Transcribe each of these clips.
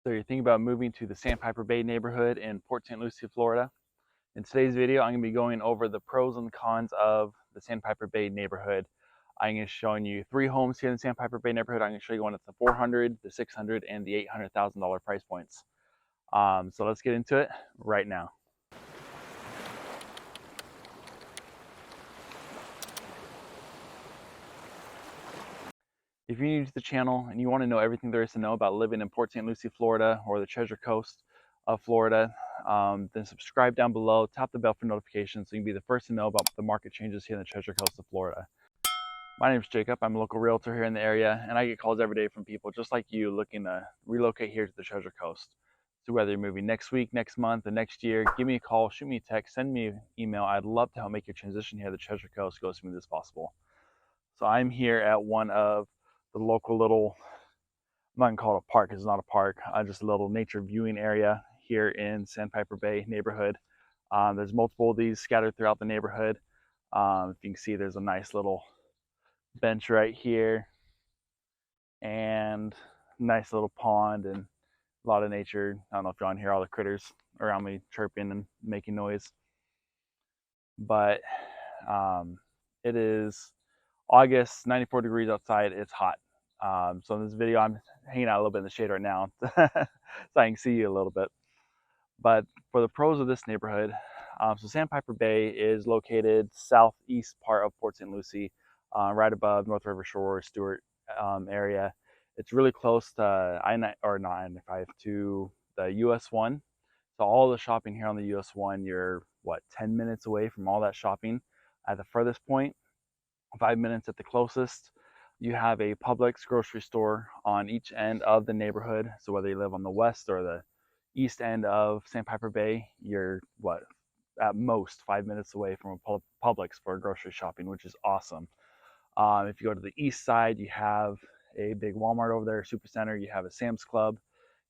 So you're thinking about moving to the Sandpiper Bay neighborhood in Port St Lucie, Florida. In today's video, I'm going to be going over the pros and cons of the Sandpiper Bay neighborhood. I'm going to be showing you 3 homes here in the Sandpiper Bay neighborhood. I'm going to show you one at the $400,000, the $600,000, and the $800,000 price points. So let's get into it right now. If you're new to the channel and you want to know everything there is to know about living in Port St Lucie, Florida, or the Treasure Coast of Florida, then subscribe down below, tap the bell for notifications so you can be the first to know about the market changes here in the Treasure Coast of Florida. My name is Jacob. I'm a local realtor here in the area, and I get calls every day from people just like you looking to relocate here to the Treasure Coast. So whether you're moving next week, next month, or next year, give me a call, shoot me a text, send me an email. I'd love to help make your transition here to the Treasure Coast go as smooth as possible. So I'm here at one of the local little, I'm not gonna call it a park, it's not a park, just a little nature viewing area here in Sandpiper Bay neighborhood. There's multiple of these scattered throughout the neighborhood. If you can see, there's a nice little bench right here and nice little pond and a lot of nature. I don't know if y'all can hear all the critters around me chirping and making noise, but it is August, 94 degrees outside. It's hot. So in this video, I'm hanging out a little bit in the shade right now so I can see you a little bit. But for the pros of this neighborhood, so Sandpiper Bay is located southeast part of Port St Lucie, right above North River Shore, Stuart area. It's really close to I-95 to the US 1. So all the shopping here on the US 1, you're what, 10 minutes away from all that shopping at the furthest point, 5 minutes at the closest. You have a Publix grocery store on each end of the neighborhood. So whether you live on the west or the east end of Sandpiper Bay, you're what, at most 5 minutes away from a Publix for grocery shopping, which is awesome. If you go to the east side, you have a big Walmart over there, Supercenter. You have a Sam's Club.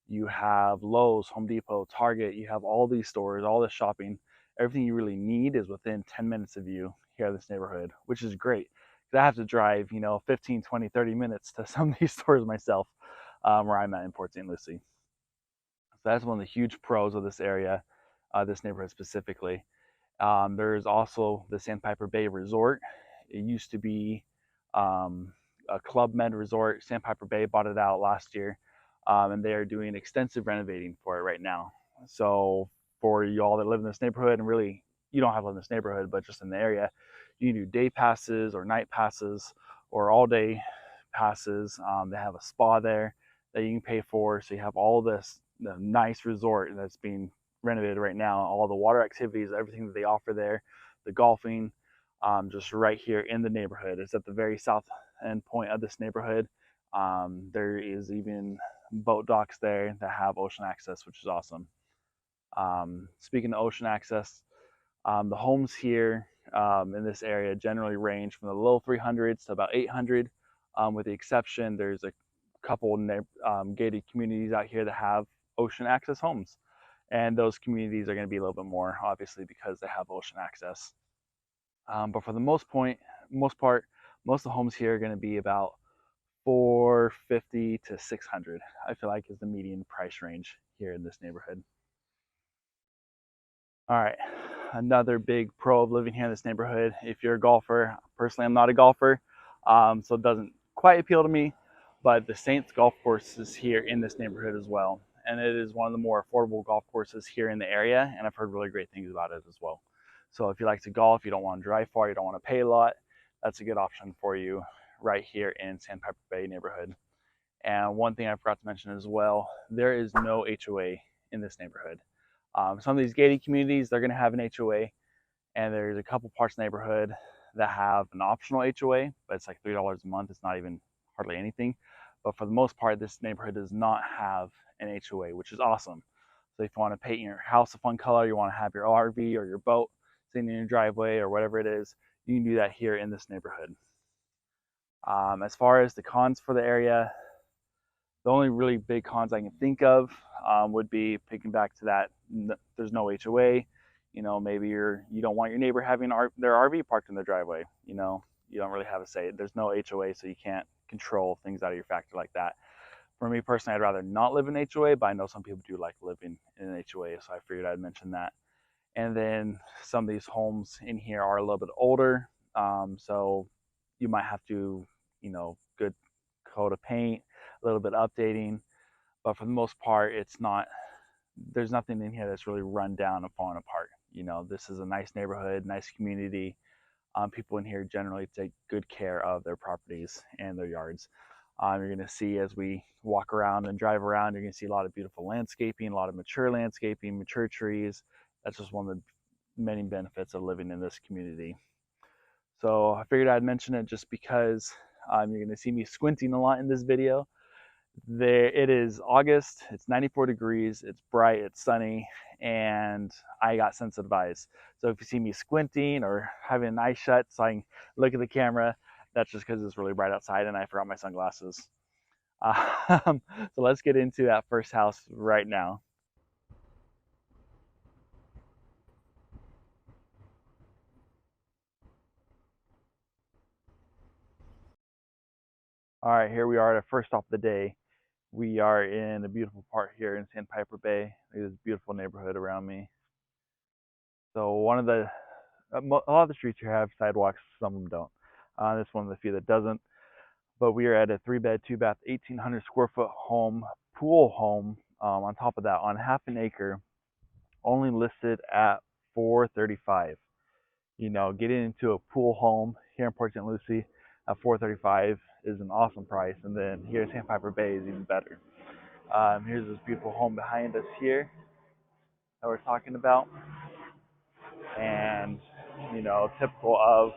You have Lowe's, Home Depot, Target. You have all these stores, all this shopping. Everything you really need is within 10 minutes of you here in this neighborhood, which is great. I have to drive, 15, 20, 30 minutes to some of these stores myself, where I'm at in Port St Lucie. So that's one of the huge pros of this area, this neighborhood specifically. There's also the Sandpiper Bay Resort. It used to be a Club Med resort. Sandpiper Bay bought it out last year, and they are doing extensive renovating for it right now. So for y'all that live in this neighborhood, and really you don't have to live in this neighborhood, but just in the area, you can do day passes or night passes or all day passes. They have a spa there that you can pay for. So you have all this nice resort that's being renovated right now, all the water activities, everything that they offer there, the golfing, just right here in the neighborhood. It's at the very south end point of this neighborhood. There is even boat docks there that have ocean access, which is awesome. Speaking of ocean access, the homes here in this area generally range from the low 300s to about 800, with the exception there's a couple gated communities out here that have ocean access homes, and those communities are going to be a little bit more, obviously, because they have ocean access. But for the most part, most of the homes here are going to be about $450 to $600. I feel like is the median price range here in this neighborhood. All right, another big pro of living here in this neighborhood, if you're a golfer. Personally, I'm not a golfer, so it doesn't quite appeal to me, but the Saints golf course is here in this neighborhood as well. And it is one of the more affordable golf courses here in the area, and I've heard really great things about it as well. So if you like to golf, you don't want to drive far, you don't want to pay a lot, that's a good option for you right here in Sandpiper Bay neighborhood. And one thing I forgot to mention as well, there is no HOA in this neighborhood. Some of these gated communities, they're going to have an HOA, and there's a couple parts of the neighborhood that have an optional HOA, but it's like $3 a month. It's not even hardly anything. But for the most part, this neighborhood does not have an HOA, which is awesome. So if you want to paint your house a fun color, you want to have your RV or your boat sitting in your driveway or whatever it is, you can do that here in this neighborhood. As far as the cons for the area, the only really big cons I can think of would be picking back to that. There's no HOA. Maybe you don't want your neighbor having their RV parked in their driveway. You don't really have a say. There's no HOA, so you can't control things out of your factory like that. For me personally, I'd rather not live in HOA, but I know some people do like living in an HOA, so I figured I'd mention that. And then some of these homes in here are a little bit older, so you might have to, good coat of paint, a little bit updating, but for the most part, there's nothing in here that's really run down and falling apart. This is a nice neighborhood, nice community. People in here generally take good care of their properties and their yards. You're going to see as we walk around and drive around, you're going to see a lot of beautiful landscaping, a lot of mature landscaping, mature trees. That's just one of the many benefits of living in this community. So I figured I'd mention it just because you're going to see me squinting a lot in this video. It is August, it's 94 degrees, it's bright, it's sunny, and I got sensitive eyes. So if you see me squinting or having an eye shut so I can look at the camera, that's just because it's really bright outside and I forgot my sunglasses. So let's get into that first house right now. All right, here we are at our first stop of the day. We are in a beautiful part here in Sandpiper Bay. Look at this beautiful neighborhood around me. So a lot of the streets here have sidewalks, some of them don't. This is one of the few that doesn't. But we are at a 3-bed, 2-bath, 1,800 square foot home, pool home. On top of that, on half an acre, only listed at $435. Getting into a pool home here in Port St Lucie at $435 is an awesome price, and then here in Sandpiper Bay is even better. Here's this beautiful home behind us here that we're talking about, and typical of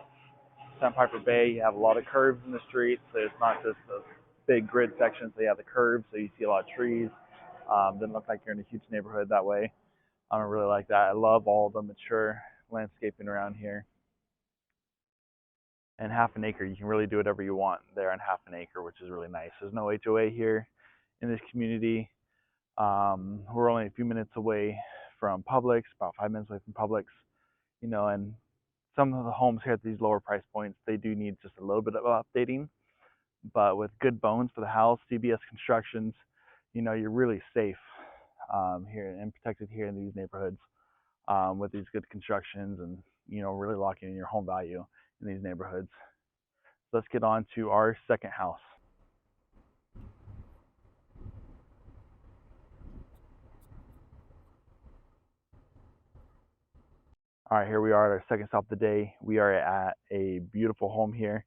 Sandpiper Bay, you have a lot of curves in the street, so it's not just a big grid section, so you have the curves, so you see a lot of trees. Doesn't look like you're in a huge neighborhood that way. I don't really like that. I love all the mature landscaping around here. And half an acre, you can really do whatever you want there on half an acre, which is really nice. There's no HOA here in this community. We're only a few minutes away from Publix, about 5 minutes away from Publix, and some of the homes here at these lower price points, they do need just a little bit of updating, but with good bones for the house, CBS Constructions, you're really safe here and protected here in these neighborhoods with these good constructions and, really locking in your home value in these neighborhoods. So let's get on to our second house. All right, here we are at our second stop of the day. We are at a beautiful home here.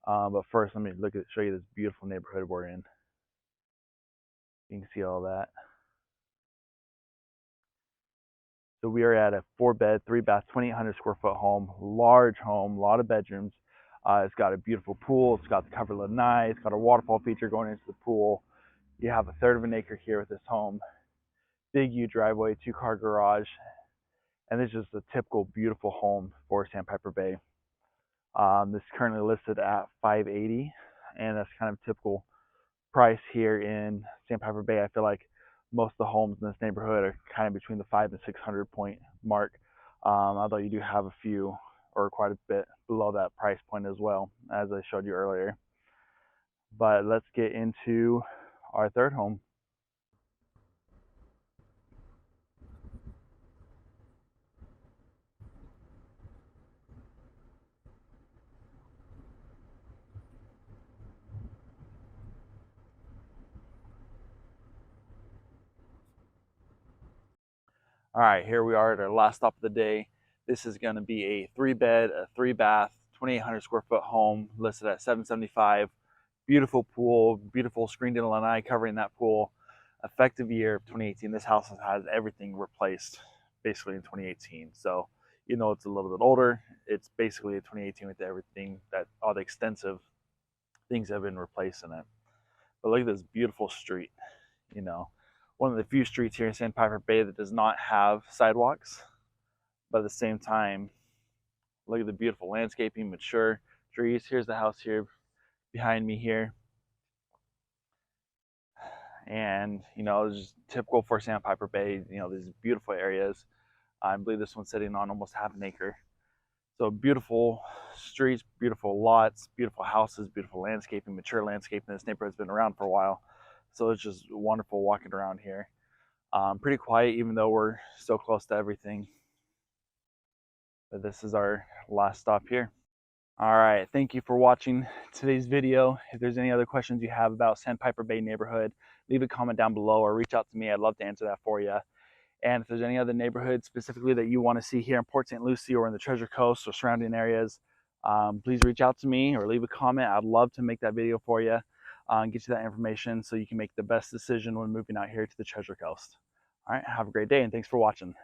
But first, let me show you this beautiful neighborhood we're in. You can see all that. So we are at a 4-bed, 3-bath, 2,800 square foot home, large home, a lot of bedrooms. It's got a beautiful pool. It's got the covered lanai. It's got a waterfall feature going into the pool. You have a third of an acre here with this home. Big U driveway, 2-car garage, and this is just a typical beautiful home for Sandpiper Bay. This is currently listed at $580, and that's kind of typical price here in Sandpiper Bay. I feel like most of the homes in this neighborhood are kind of between the 500 and 600 point mark, although you do have a few or quite a bit below that price point as well, as I showed you earlier. But let's get into our third home. All right, here we are at our last stop of the day. This is going to be a 3-bed, a 3-bath, 2,800 square foot home listed at $775. Beautiful pool, beautiful screened-in lanai covering that pool. Effective year of 2018. This house has everything replaced basically in 2018. So it's a little bit older. It's basically a 2018 with everything all the extensive things have been replaced in it. But look at this beautiful street. One of the few streets here in Sandpiper Bay that does not have sidewalks, but at the same time, look at the beautiful landscaping, mature trees. Here's the house here behind me here. And, it's just typical for Sandpiper Bay, these beautiful areas. I believe this one's sitting on almost half an acre. So beautiful streets, beautiful lots, beautiful houses, beautiful landscaping, mature landscaping. This neighborhood's been around for a while. So it's just wonderful walking around here. Pretty quiet, even though we're so close to everything. But this is our last stop here. All right, thank you for watching today's video. If there's any other questions you have about Sandpiper Bay neighborhood, leave a comment down below or reach out to me. I'd love to answer that for you. And if there's any other neighborhoods specifically that you want to see here in Port St. Lucie or in the Treasure Coast or surrounding areas, please reach out to me or leave a comment. I'd love to make that video for you and get you that information so you can make the best decision when moving out here to the Treasure Coast. All right, have a great day and thanks for watching.